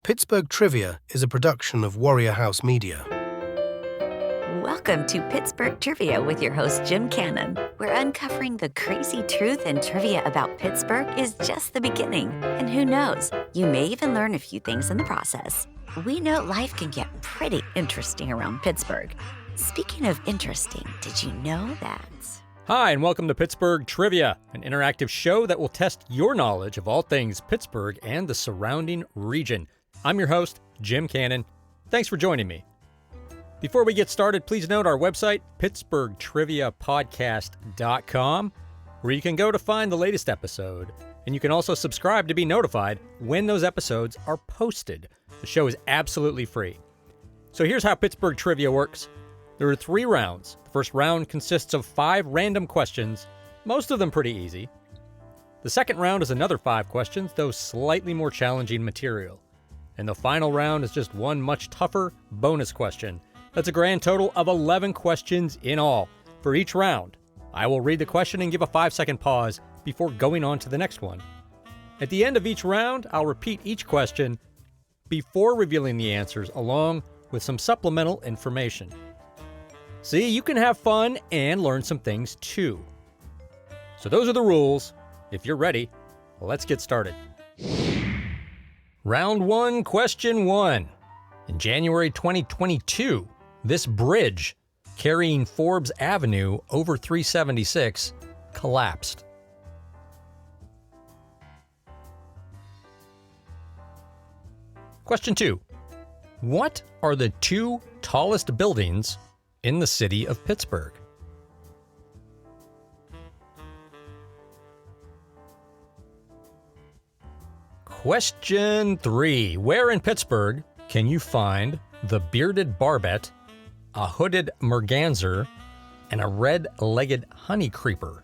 Pittsburgh Trivia is a production of Warrior House Media. Welcome to Pittsburgh Trivia with your host, Jim Cannon, where uncovering the crazy truth and trivia about Pittsburgh is just the beginning. And who knows, you may even learn a few things in the process. We know life can get pretty interesting around Pittsburgh. Speaking of interesting, did you know that? Hi, and welcome to Pittsburgh Trivia, an interactive show that will test your knowledge of all things Pittsburgh and the surrounding region. I'm your host, Jim Cannon. Thanks for joining me. Before we get started, please note our website, pittsburghtriviapodcast.com, where you can go to find the latest episode. And you can also subscribe to be notified when those episodes are posted. The show is absolutely free. So here's how Pittsburgh Trivia works. There are 3 rounds. The first round consists of 5 random questions, most of them pretty easy. The second round is another 5 questions, though slightly more challenging material. And the final round is just one much tougher bonus question. That's a grand total of 11 questions in all. For each round, I will read the question and give a 5-second pause before going on to the next one. At the end of each round, I'll repeat each question before revealing the answers, along with some supplemental information. See, you can have fun and learn some things too. So those are the rules. If you're ready, let's get started. Round 1, question 1. In January 2022, this bridge carrying Forbes Avenue over 376 collapsed. Question 2. What are the 2 tallest buildings in the city of Pittsburgh? Question 3. Where in Pittsburgh can you find the bearded barbet, a hooded merganser, and a red-legged honey creeper?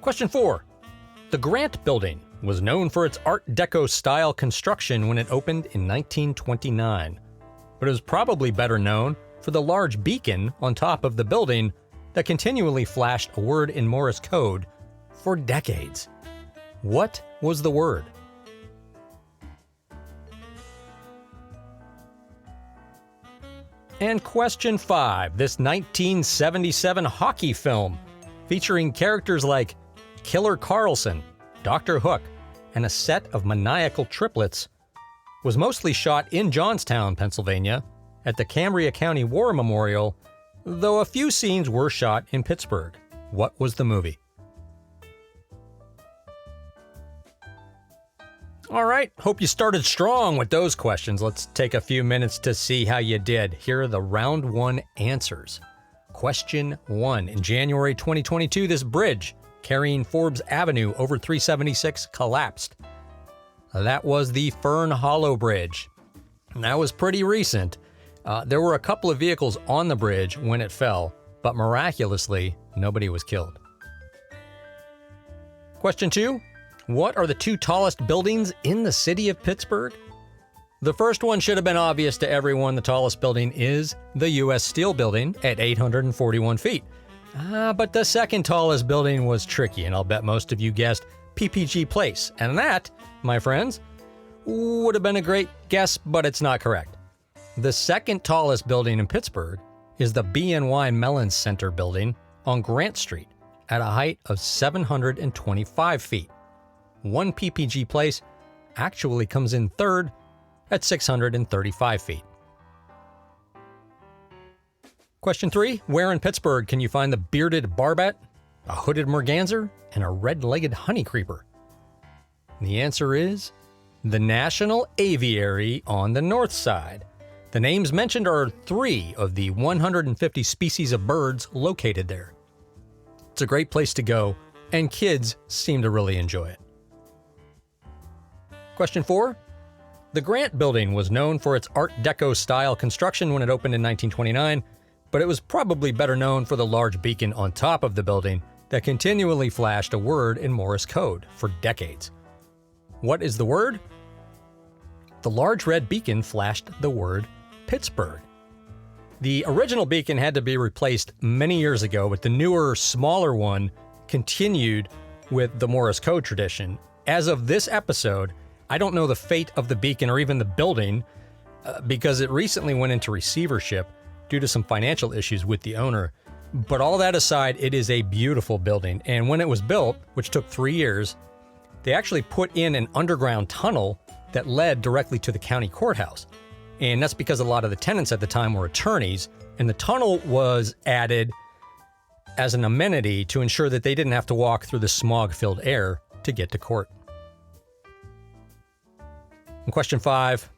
Question 4. The Grant Building was known for its Art Deco style construction when it opened in 1929, but it was probably better known for the large beacon on top of the building that continually flashed a word in Morse code for decades. What was the word? And question 5, this 1977 hockey film featuring characters like Killer Carlson, Dr. Hook, and a set of maniacal triplets was mostly shot in Johnstown, Pennsylvania, at the Cambria County War Memorial, though a few scenes were shot in Pittsburgh. What was the movie? All right, hope you started strong with those questions. Let's take a few minutes to see how you did. Here are the round 1 answers. Question 1. In January 2022, this bridge carrying Forbes Avenue over 376 collapsed. That was the Fern Hollow Bridge. And that was pretty recent. There were a couple of vehicles on the bridge when it fell, but miraculously, nobody was killed. Question 2. What are the 2 tallest buildings in the city of Pittsburgh? The first one should have been obvious to everyone. The tallest building is the U.S. Steel Building at 841 feet. But the second tallest building was tricky, and I'll bet most of you guessed PPG Place. And that, my friends, would have been a great guess, but it's not correct. The second tallest building in Pittsburgh is the BNY Mellon Center building on Grant Street at a height of 725 feet. One PPG Place actually comes in third at 635 feet. Question 3. Where in Pittsburgh can you find the bearded barbet, a hooded merganser, and a red-legged honey creeper? The answer is the National Aviary on the north side. The names mentioned are 3 of the 150 species of birds located there. It's a great place to go, and kids seem to really enjoy it. Question 4. The Grant Building was known for its Art Deco style construction when it opened in 1929, but it was probably better known for the large beacon on top of the building that continually flashed a word in Morse code for decades. What is the word? The large red beacon flashed the word Pittsburgh. The original beacon had to be replaced many years ago, but the newer, smaller one continued with the Morris Code tradition. As of this episode, I don't know the fate of the beacon or even the building because it recently went into receivership due to some financial issues with the owner. But all that aside, it is a beautiful building. And when it was built, which took 3 years, they actually put in an underground tunnel that led directly to the county courthouse. And that's because a lot of the tenants at the time were attorneys, and the tunnel was added as an amenity to ensure that they didn't have to walk through the smog-filled air to get to court. And question 5,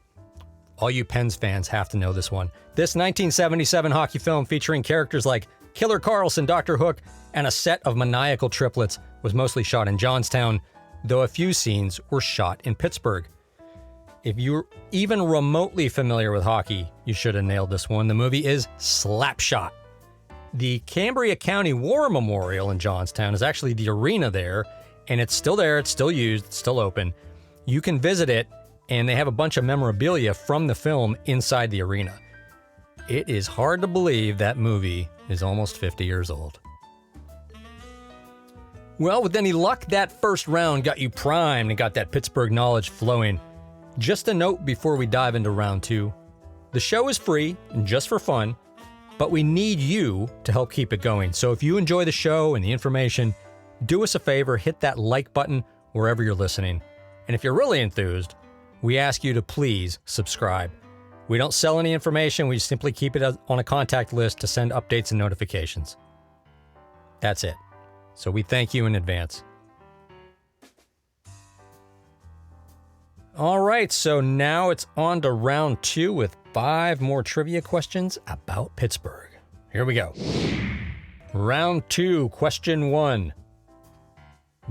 all you Pens fans have to know this one. This 1977 hockey film featuring characters like Killer Carlson, Dr. Hook, and a set of maniacal triplets was mostly shot in Johnstown, though a few scenes were shot in Pittsburgh. If you're even remotely familiar with hockey, you should have nailed this one. The movie is Slapshot. The Cambria County War Memorial in Johnstown is actually the arena there, and it's still there, it's still used, it's still open. You can visit it, and they have a bunch of memorabilia from the film inside the arena. It is hard to believe that movie is almost 50 years old. Well, with any luck, that first round got you primed and got that Pittsburgh knowledge flowing. Just a note before we dive into round 2. The show is free and just for fun, but we need you to help keep it going. So if you enjoy the show and the information, do us a favor, hit that like button wherever you're listening. And if you're really enthused, we ask you to please subscribe. We don't sell any information, we simply keep it on a contact list to send updates and notifications. That's it. So we thank you in advance. All right, so now it's on to round 2 with 5 more trivia questions about Pittsburgh. Here we go. Round 2, question 1.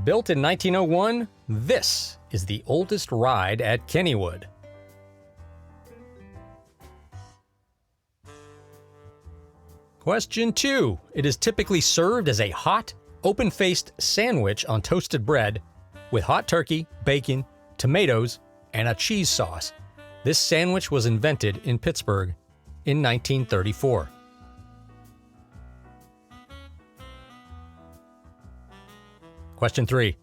Built in 1901, this is the oldest ride at Kennywood. Question 2. It is typically served as a hot, open-faced sandwich on toasted bread with hot turkey, bacon, tomatoes, and a cheese sauce. This sandwich was invented in Pittsburgh in 1934. Question 3.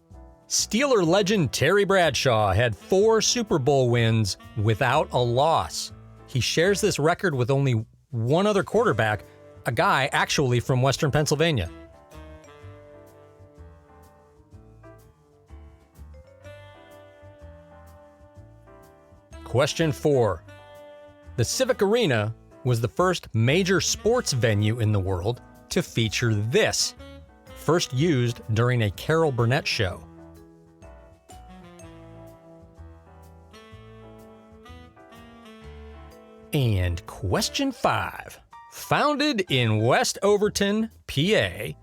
Steeler legend Terry Bradshaw had 4 Super Bowl wins without a loss. He shares this record with only one other quarterback, a guy actually from Western Pennsylvania. Question 4. The Civic Arena was the first major sports venue in the world to feature this, first used during a Carol Burnett show. And question 5. Founded in West Overton, PA,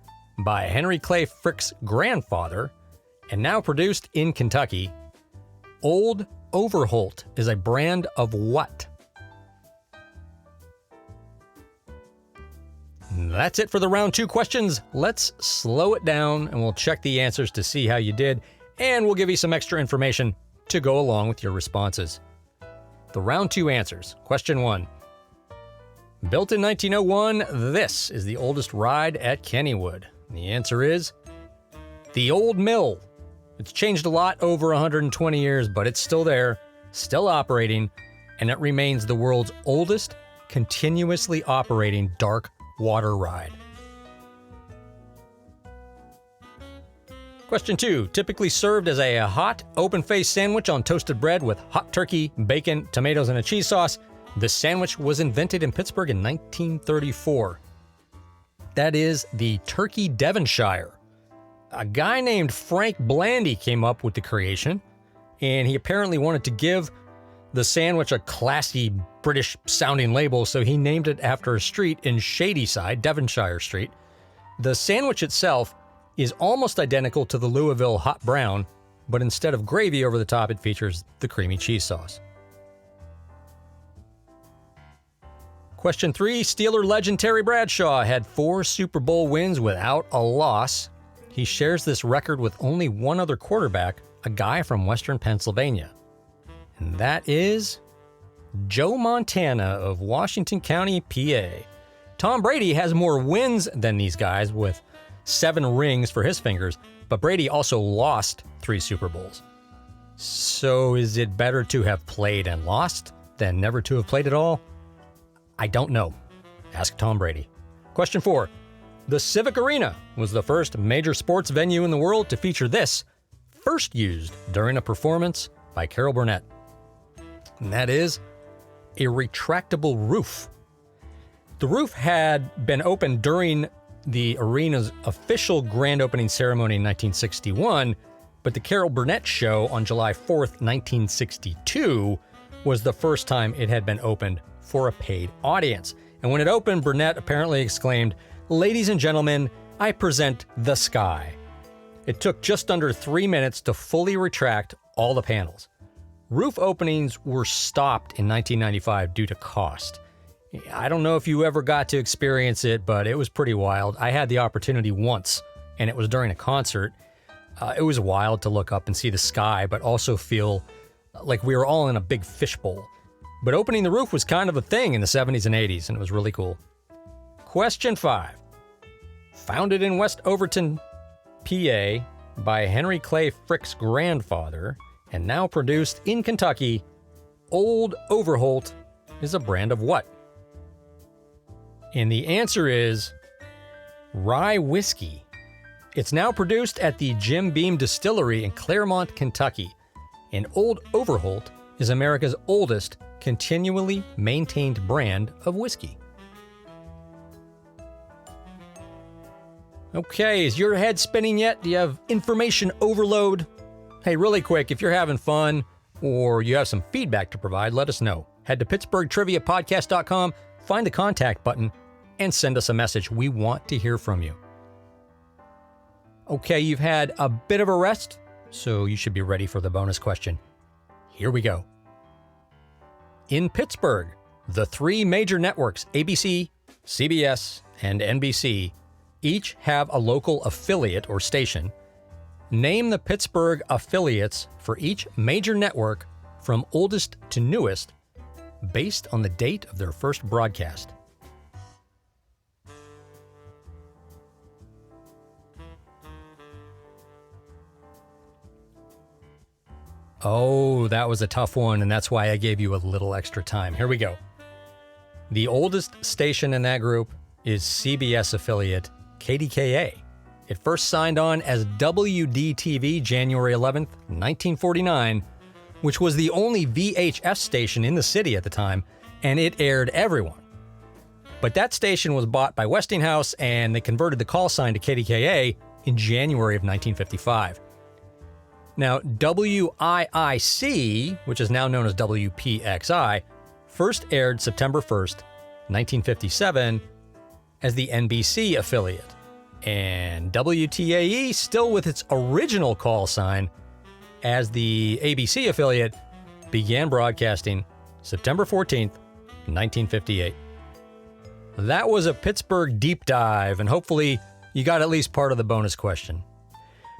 by Henry Clay Frick's grandfather, and now produced in Kentucky, Old Overholt is a brand of what? That's it for the round 2 questions. Let's slow it down and we'll check the answers to see how you did, and we'll give you some extra information to go along with your responses. The round 2 answers. Question 1. Built in 1901, this is the oldest ride at Kennywood. The answer is the Old Mill. It's changed a lot over 120 years, but it's still there, still operating, and it remains the world's oldest continuously operating dark water ride. Question 2. Typically served as a hot, open-faced sandwich on toasted bread with hot turkey, bacon, tomatoes, and a cheese sauce. This sandwich was invented in Pittsburgh in 1934. That is the Turkey Devonshire. A guy named Frank Blandy came up with the creation, and he apparently wanted to give the sandwich a classy British-sounding label, so he named it after a street in Shadyside, Devonshire Street. The sandwich itself is almost identical to the Louisville Hot Brown, but instead of gravy over the top, it features the creamy cheese sauce. Question 3. Steeler legend Terry Bradshaw had 4 Super Bowl wins without a loss. He shares this record with only one other quarterback, a guy from Western Pennsylvania. And that is Joe Montana of Washington County, PA. Tom Brady has more wins than these guys with 7 rings for his fingers, but Brady also lost 3 Super Bowls. So is it better to have played and lost than never to have played at all? I don't know. Ask Tom Brady. Question 4. The Civic Arena was the first major sports venue in the world to feature this, first used during a performance by Carol Burnett. And that is a retractable roof. The roof had been opened during the arena's official grand opening ceremony in 1961, but the Carol Burnett Show on July 4th, 1962 was the first time it had been opened for a paid audience. And when it opened, Burnett apparently exclaimed, "Ladies and gentlemen, I present the sky." It took just under 3 minutes to fully retract all the panels. Roof openings were stopped in 1995 due to cost. I don't know if you ever got to experience it, but it was pretty wild. I had the opportunity once, and it was during a concert. It was wild to look up and see the sky, but also feel like we were all in a big fishbowl. But opening the roof was kind of a thing in the 70s and 80s, and it was really cool. Question 5. Founded in West Overton, PA, by Henry Clay Frick's grandfather, and now produced in Kentucky, Old Overholt is a brand of what? And the answer is rye whiskey. It's now produced at the Jim Beam Distillery in Claremont, Kentucky. And Old Overholt is America's oldest continually maintained brand of whiskey. Okay, is your head spinning yet? Do you have information overload? Hey, really quick, if you're having fun or you have some feedback to provide, let us know. Head to PittsburghTriviaPodcast.com, find the contact button, and send us a message. We want to hear from you. Okay, you've had a bit of a rest, so you should be ready for the bonus question. Here we go. In Pittsburgh, the 3 major networks, ABC, CBS, and NBC, each have a local affiliate or station. Name the Pittsburgh affiliates for each major network from oldest to newest, based on the date of their first broadcast. Oh, that was a tough one, and that's why I gave you a little extra time. Here we go. The oldest station in that group is CBS affiliate KDKA. It first signed on as WDTV January 11th, 1949, which was the only VHF station in the city at the time, and it aired everyone. But that station was bought by Westinghouse, and they converted the call sign to KDKA in January of 1955. Now, WIIC, which is now known as WPXI, first aired September 1st, 1957, as the NBC affiliate. And WTAE, still with its original call sign, as the ABC affiliate, began broadcasting September 14th, 1958. That was a Pittsburgh deep dive, and hopefully you got at least part of the bonus question.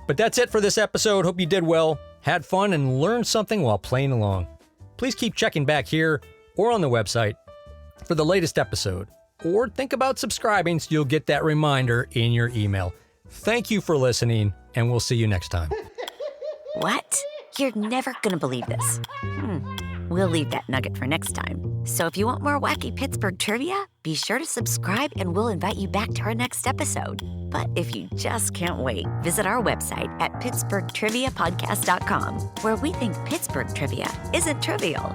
But that's it for this episode. Hope you did well, had fun, and learned something while playing along. Please keep checking back here or on the website for the latest episode. Or think about subscribing so you'll get that reminder in your email. Thank you for listening, and we'll see you next time. What? You're never gonna believe this. We'll leave that nugget for next time. So if you want more wacky Pittsburgh trivia, be sure to subscribe and we'll invite you back to our next episode. But if you just can't wait, visit our website at PittsburghTriviaPodcast.com, where we think Pittsburgh trivia isn't trivial.